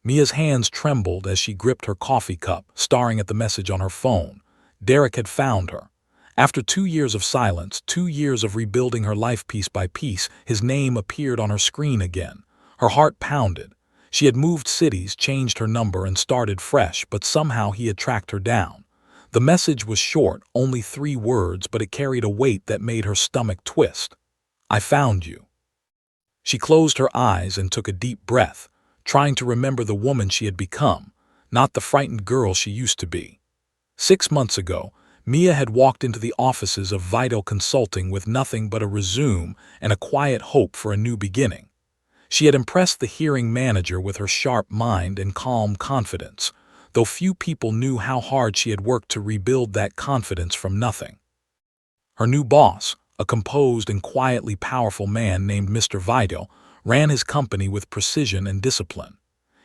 Mia's hands trembled as she gripped her coffee cup, staring at the message on her phone. Derek had found her. After 2 years of silence, 2 years of rebuilding her life piece by piece, his name appeared on her screen again. Her heart pounded. She had moved cities, changed her number, and started fresh, but somehow he had tracked her down. The message was short, only 3 words, but it carried a weight that made her stomach twist. "I found you." She closed her eyes and took a deep breath, trying to remember the woman she had become, not the frightened girl she used to be. 6 months ago, Mia had walked into the offices of Vital Consulting with nothing but a resume and a quiet hope for a new beginning. She had impressed the hearing manager with her sharp mind and calm confidence, though few people knew how hard she had worked to rebuild that confidence from nothing. Her new boss, a composed and quietly powerful man named Mr. Vital, ran his company with precision and discipline.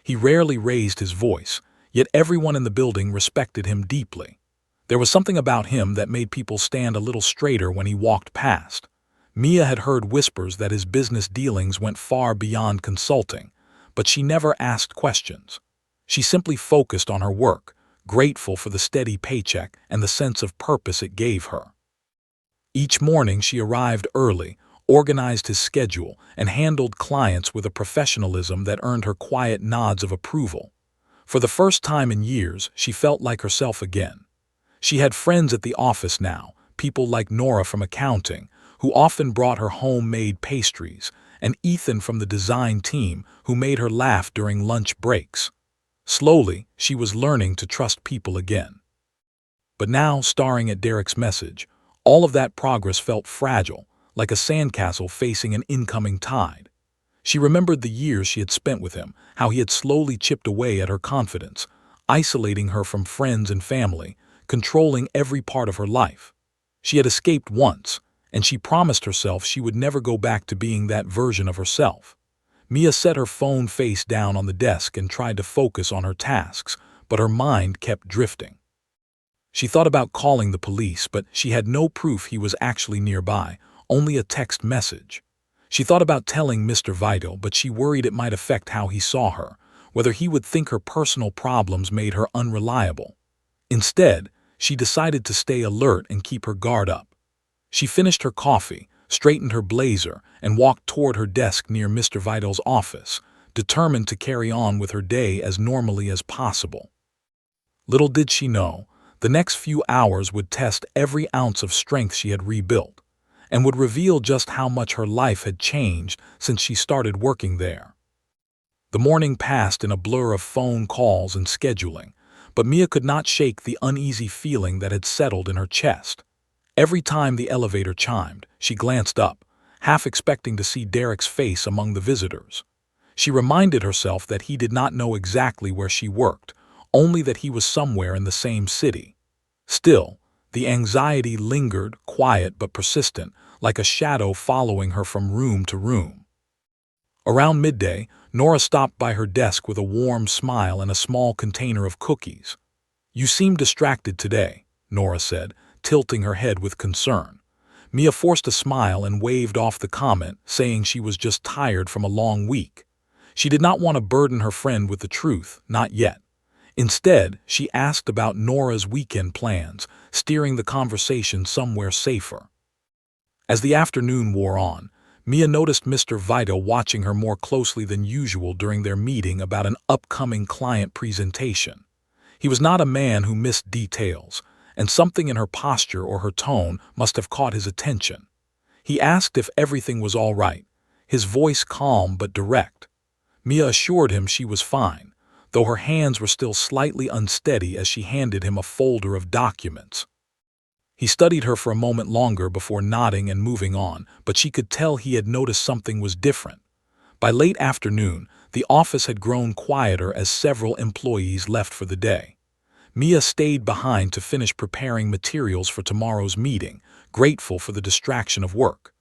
He rarely raised his voice, yet everyone in the building respected him deeply. There was something about him that made people stand a little straighter when he walked past. Mia had heard whispers that his business dealings went far beyond consulting, but she never asked questions. She simply focused on her work, grateful for the steady paycheck and the sense of purpose it gave her. Each morning she arrived early, organized his schedule, and handled clients with a professionalism that earned her quiet nods of approval. For the first time in years, she felt like herself again. She had friends at the office now, people like Nora from accounting, who often brought her homemade pastries, and Ethan from the design team, who made her laugh during lunch breaks. Slowly, she was learning to trust people again. But now, staring at Derek's message, all of that progress felt fragile, like a sandcastle facing an incoming tide. She remembered the years she had spent with him, how he had slowly chipped away at her confidence, isolating her from friends and family, controlling every part of her life. She had escaped once, and she promised herself she would never go back to being that version of herself. Mia set her phone face down on the desk and tried to focus on her tasks, but her mind kept drifting. She thought about calling the police, but she had no proof he was actually nearby, only a text message. She thought about telling Mr. Vital, but she worried it might affect how he saw her, whether he would think her personal problems made her unreliable. Instead, she decided to stay alert and keep her guard up. She finished her coffee, straightened her blazer, and walked toward her desk near Mr. Vital's office, determined to carry on with her day as normally as possible. Little did she know, the next few hours would test every ounce of strength she had rebuilt, and would reveal just how much her life had changed since she started working there. The morning passed in a blur of phone calls and scheduling, but Mia could not shake the uneasy feeling that had settled in her chest. Every time the elevator chimed, she glanced up, half expecting to see Derek's face among the visitors. She reminded herself that he did not know exactly where she worked, only that he was somewhere in the same city. Still, the anxiety lingered, quiet but persistent, like a shadow following her from room to room. Around midday, Nora stopped by her desk with a warm smile and a small container of cookies. "You seem distracted today," Nora said, tilting her head with concern. Mia forced a smile and waved off the comment, saying she was just tired from a long week. She did not want to burden her friend with the truth, not yet. Instead, she asked about Nora's weekend plans, steering the conversation somewhere safer. As the afternoon wore on, Mia noticed Mr. Vital watching her more closely than usual during their meeting about an upcoming client presentation. He was not a man who missed details, and something in her posture or her tone must have caught his attention. He asked if everything was all right, his voice calm but direct. Mia assured him she was fine, though her hands were still slightly unsteady as she handed him a folder of documents. He studied her for a moment longer before nodding and moving on, but she could tell he had noticed something was different. By late afternoon, the office had grown quieter as several employees left for the day. Mia stayed behind to finish preparing materials for tomorrow's meeting, grateful for the distraction of work.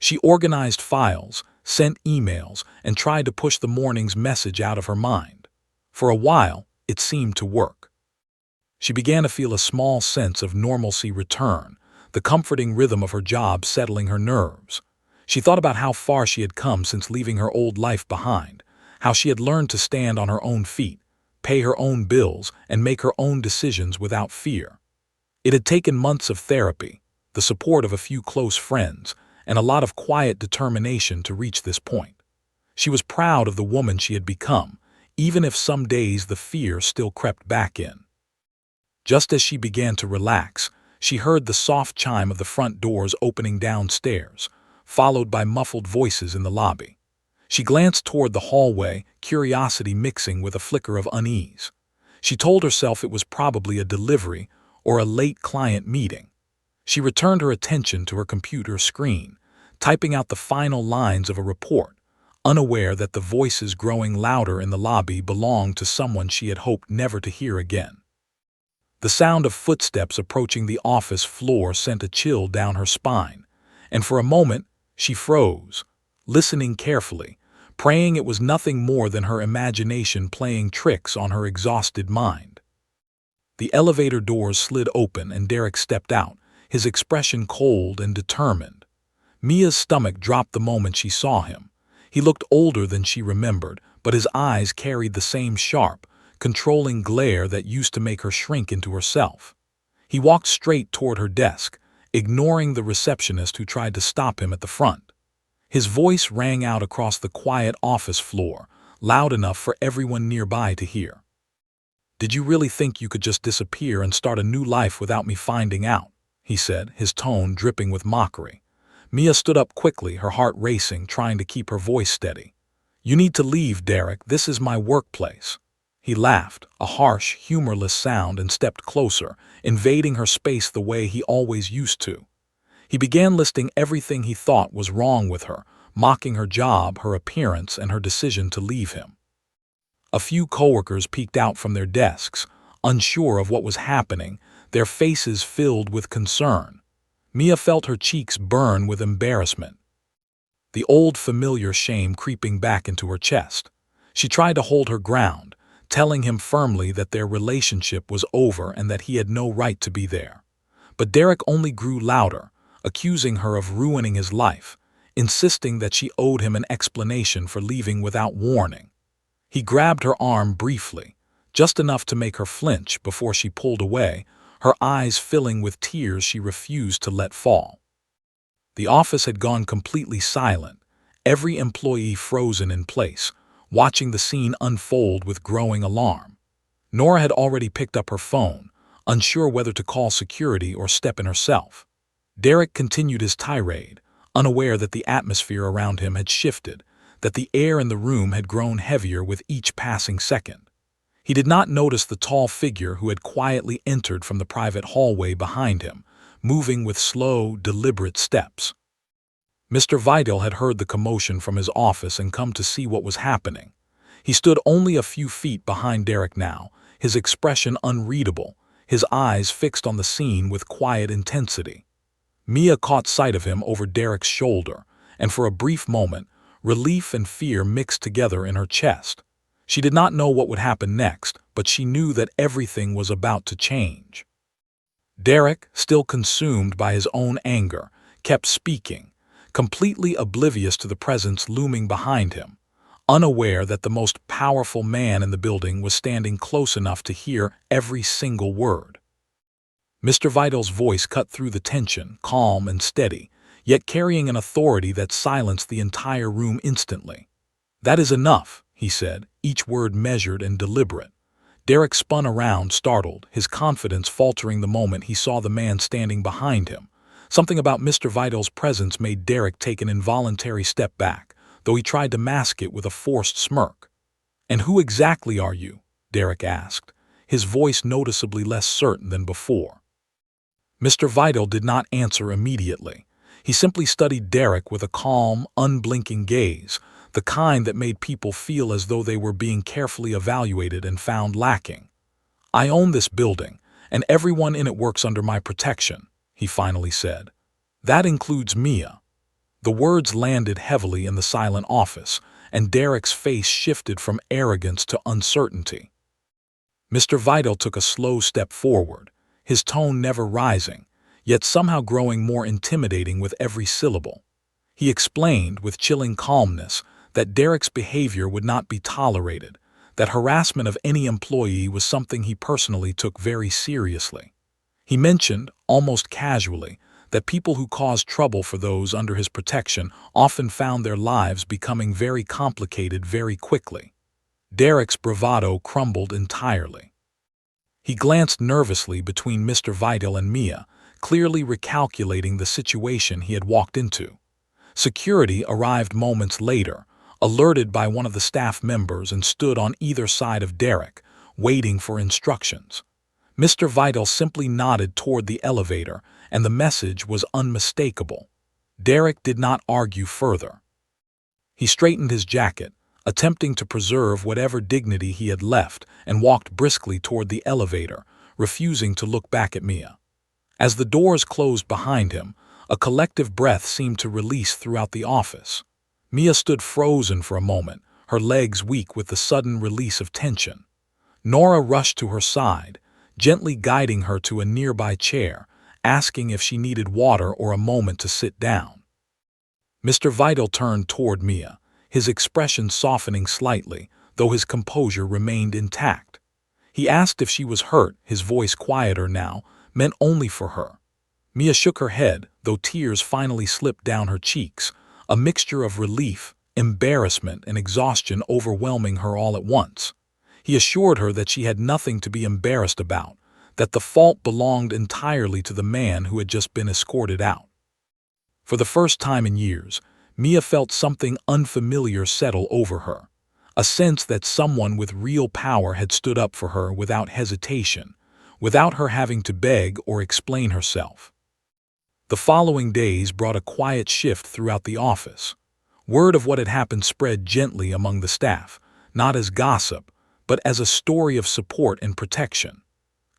She organized files, sent emails, and tried to push the morning's message out of her mind. For a while, it seemed to work. She began to feel a small sense of normalcy return, the comforting rhythm of her job settling her nerves. She thought about how far she had come since leaving her old life behind, how she had learned to stand on her own feet, pay her own bills, and make her own decisions without fear. It had taken months of therapy, the support of a few close friends, and a lot of quiet determination to reach this point. She was proud of the woman she had become, even if some days the fear still crept back in. Just as she began to relax, she heard the soft chime of the front doors opening downstairs, followed by muffled voices in the lobby. She glanced toward the hallway, curiosity mixing with a flicker of unease. She told herself it was probably a delivery or a late client meeting. She returned her attention to her computer screen, typing out the final lines of a report, unaware that the voices growing louder in the lobby belonged to someone she had hoped never to hear again. The sound of footsteps approaching the office floor sent a chill down her spine, and for a moment she froze, listening carefully, praying it was nothing more than her imagination playing tricks on her exhausted mind. The elevator doors slid open and Derek stepped out, his expression cold and determined. Mia's stomach dropped the moment she saw him. He looked older than she remembered, but his eyes carried the same sharp, controlling glare that used to make her shrink into herself. He walked straight toward her desk, ignoring the receptionist who tried to stop him at the front. His voice rang out across the quiet office floor, loud enough for everyone nearby to hear. "Did you really think you could just disappear and start a new life without me finding out?" he said, his tone dripping with mockery. Mia stood up quickly, her heart racing, trying to keep her voice steady. "You need to leave, Derek. This is my workplace." He laughed, a harsh, humorless sound, and stepped closer, invading her space the way he always used to. He began listing everything he thought was wrong with her, mocking her job, her appearance, and her decision to leave him. A few coworkers peeked out from their desks, unsure of what was happening, their faces filled with concern. Mia felt her cheeks burn with embarrassment, the old familiar shame creeping back into her chest. She tried to hold her ground, telling him firmly that their relationship was over and that he had no right to be there. But Derek only grew louder, accusing her of ruining his life, insisting that she owed him an explanation for leaving without warning. He grabbed her arm briefly, just enough to make her flinch before she pulled away, her eyes filling with tears she refused to let fall. The office had gone completely silent, every employee frozen in place, watching the scene unfold with growing alarm. Nora had already picked up her phone, unsure whether to call security or step in herself. Derek continued his tirade, unaware that the atmosphere around him had shifted, that the air in the room had grown heavier with each passing second. He did not notice the tall figure who had quietly entered from the private hallway behind him, moving with slow, deliberate steps. Mr. Vidal had heard the commotion from his office and come to see what was happening. He stood only a few feet behind Derek now, his expression unreadable, his eyes fixed on the scene with quiet intensity. Mia caught sight of him over Derek's shoulder, and for a brief moment, relief and fear mixed together in her chest. She did not know what would happen next, but she knew that everything was about to change. Derek, still consumed by his own anger, kept speaking, completely oblivious to the presence looming behind him, unaware that the most powerful man in the building was standing close enough to hear every single word. Mr. Vidal's voice cut through the tension, calm and steady, yet carrying an authority that silenced the entire room instantly. "That is enough," he said, each word measured and deliberate. Derek spun around, startled, his confidence faltering the moment he saw the man standing behind him. Something about Mr. Vidal's presence made Derek take an involuntary step back, though he tried to mask it with a forced smirk. "And who exactly are you?" Derek asked, his voice noticeably less certain than before. Mr. Vidal did not answer immediately. He simply studied Derek with a calm, unblinking gaze, the kind that made people feel as though they were being carefully evaluated and found lacking. "I own this building, and everyone in it works under my protection," he finally said. "That includes Mia." The words landed heavily in the silent office, and Derek's face shifted from arrogance to uncertainty. Mr. Vidal took a slow step forward, his tone never rising, yet somehow growing more intimidating with every syllable. He explained, with chilling calmness, that Derek's behavior would not be tolerated, that harassment of any employee was something he personally took very seriously. He mentioned, almost casually, that people who caused trouble for those under his protection often found their lives becoming very complicated very quickly. Derek's bravado crumbled entirely. He glanced nervously between Mr. Vital and Mia, clearly recalculating the situation he had walked into. Security arrived moments later, alerted by one of the staff members, and stood on either side of Derek, waiting for instructions. Mr. Vital simply nodded toward the elevator, and the message was unmistakable. Derek did not argue further. He straightened his jacket, attempting to preserve whatever dignity he had left, and walked briskly toward the elevator, refusing to look back at Mia. As the doors closed behind him, a collective breath seemed to release throughout the office. Mia stood frozen for a moment, her legs weak with the sudden release of tension. Nora rushed to her side, gently guiding her to a nearby chair, asking if she needed water or a moment to sit down. Mr. Vital turned toward Mia, his expression softening slightly, though his composure remained intact. He asked if she was hurt, his voice quieter now, meant only for her. Mia shook her head, though tears finally slipped down her cheeks, a mixture of relief, embarrassment, and exhaustion overwhelming her all at once. He assured her that she had nothing to be embarrassed about, that the fault belonged entirely to the man who had just been escorted out. For the first time in years, Mia felt something unfamiliar settle over her, a sense that someone with real power had stood up for her without hesitation, without her having to beg or explain herself. The following days brought a quiet shift throughout the office. Word of what had happened spread gently among the staff, not as gossip, but as a story of support and protection.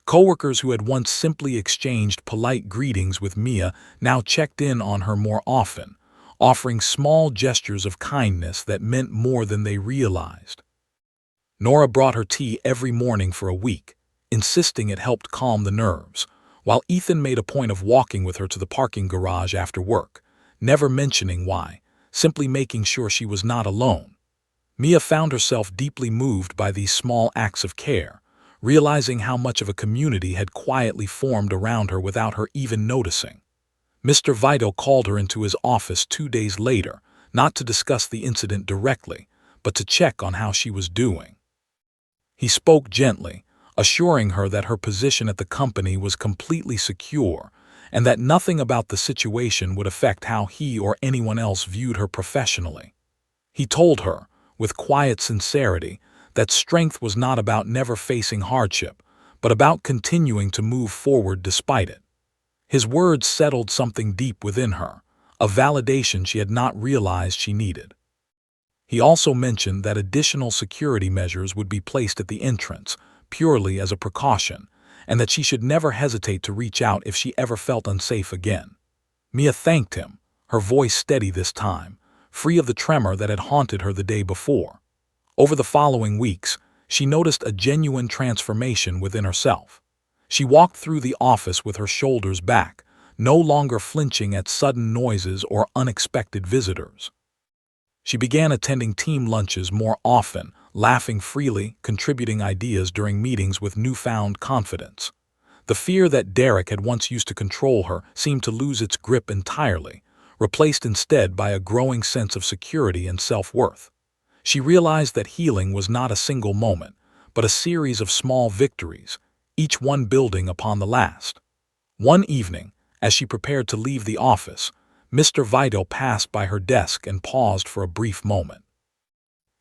Coworkers who had once simply exchanged polite greetings with Mia now checked in on her more often, offering small gestures of kindness that meant more than they realized. Nora brought her tea every morning for a week, insisting it helped calm the nerves, while Ethan made a point of walking with her to the parking garage after work, never mentioning why, simply making sure she was not alone. Mia found herself deeply moved by these small acts of care, realizing how much of a community had quietly formed around her without her even noticing. Mr. Vital called her into his office 2 days later, not to discuss the incident directly, but to check on how she was doing. He spoke gently, assuring her that her position at the company was completely secure and that nothing about the situation would affect how he or anyone else viewed her professionally. He told her, with quiet sincerity, that strength was not about never facing hardship, but about continuing to move forward despite it. His words settled something deep within her, a validation she had not realized she needed. He also mentioned that additional security measures would be placed at the entrance, purely as a precaution, and that she should never hesitate to reach out if she ever felt unsafe again. Mia thanked him, her voice steady this time, free of the tremor that had haunted her the day before. Over the following weeks, she noticed a genuine transformation within herself. She walked through the office with her shoulders back, no longer flinching at sudden noises or unexpected visitors. She began attending team lunches more often, laughing freely, contributing ideas during meetings with newfound confidence. The fear that Derek had once used to control her seemed to lose its grip entirely, replaced instead by a growing sense of security and self-worth. She realized that healing was not a single moment, but a series of small victories, each one building upon the last. One evening, as she prepared to leave the office, Mr. Vital passed by her desk and paused for a brief moment.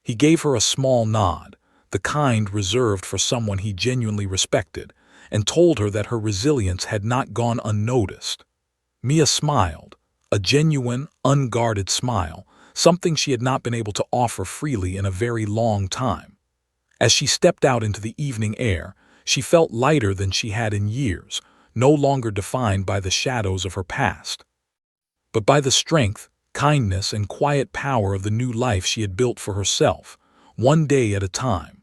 He gave her a small nod, the kind reserved for someone he genuinely respected, and told her that her resilience had not gone unnoticed. Mia smiled, a genuine, unguarded smile, something she had not been able to offer freely in a very long time. As she stepped out into the evening air, she felt lighter than she had in years, no longer defined by the shadows of her past, but by the strength, kindness, and quiet power of the new life she had built for herself, one day at a time.